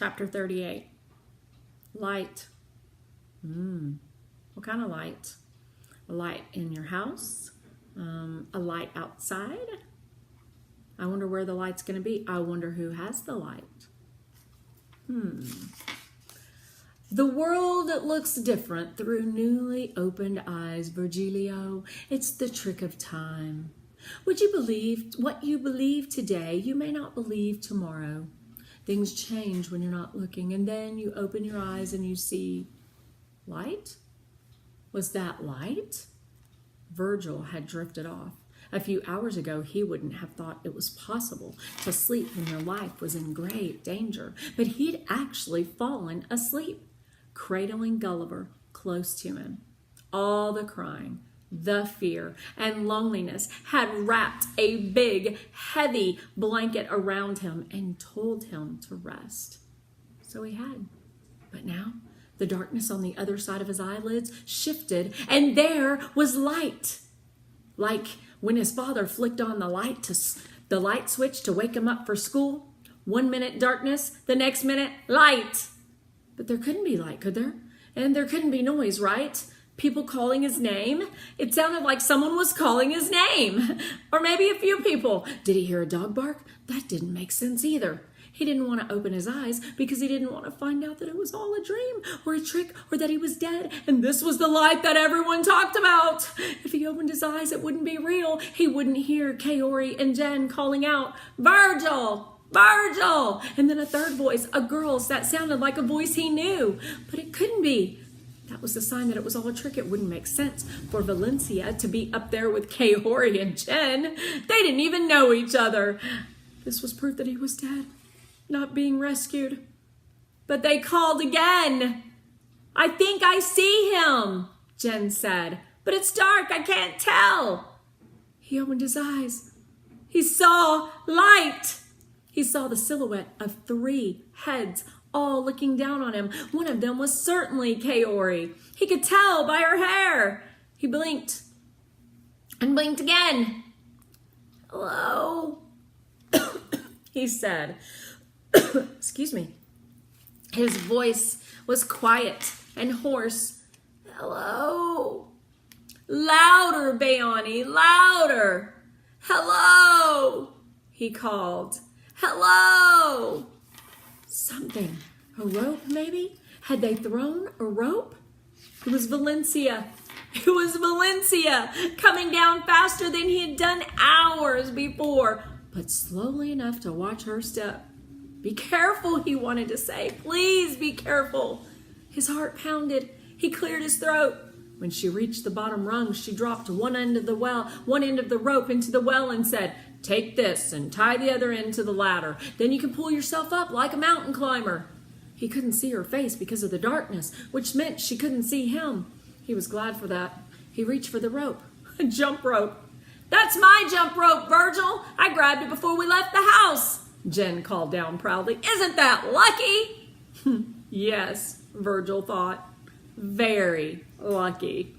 Chapter 38. Light. What kind of light? A light in your house? A light outside? I wonder where the light's going to be. I wonder who has the light. The world looks different through newly opened eyes, Virgilio. It's the trick of time. What you believe today, you may not believe tomorrow. Things change when you're not looking, and then you open your eyes and you see light. Was that light? Virgil had drifted off. A few hours ago, he wouldn't have thought it was possible to sleep when your life was in grave danger, but he'd actually fallen asleep, cradling Gulliver close to him. All the crying, the fear, and loneliness had wrapped a big, heavy blanket around him and told him to rest. So he had. But now, the darkness on the other side of his eyelids shifted, and there was light. Like when his father flicked on the light switch to wake him up for school. 1 minute darkness, the next minute light. But there couldn't be light, could there? And there couldn't be noise, right? People calling his name? It sounded like someone was calling his name. Or maybe a few people. Did he hear a dog bark? That didn't make sense either. He didn't want to open his eyes because he didn't want to find out that it was all a dream or a trick or that he was dead. And this was the light that everyone talked about. If he opened his eyes, it wouldn't be real. He wouldn't hear Kaori and Jen calling out, "Virgil! Virgil!" And then a third voice, a girl's that sounded like a voice he knew. But it couldn't be. That was the sign that it was all a trick. It wouldn't make sense for Valencia to be up there with Kaori and Jen. They didn't even know each other. This was proof that he was dead, not being rescued. But they called again. "I think I see him," Jen said. "But it's dark, I can't tell." He opened his eyes. He saw light. He saw the silhouette of 3 heads all looking down on him. One of them was certainly Kaori. He could tell by her hair. He blinked and blinked again. "Hello," he said. Excuse me. His voice was quiet and hoarse. "Hello." "Louder, Bayani, louder." "Hello," he called. "Hello." Something. A rope, maybe? Had they thrown a rope? It was Valencia. It was Valencia, coming down faster than he had done hours before, but slowly enough to watch her step. "Be careful," he wanted to say. "Please be careful." His heart pounded. He cleared his throat. When she reached the bottom rung, she dropped one end of the rope into the well and said, "Take this and tie the other end to the ladder. Then you can pull yourself up like a mountain climber." He couldn't see her face because of the darkness, which meant she couldn't see him. He was glad for that. He reached for the rope, a jump rope. "That's my jump rope, Virgil. I grabbed it before we left the house," Jen called down proudly. "Isn't that lucky?" Yes, Virgil thought. Very lucky.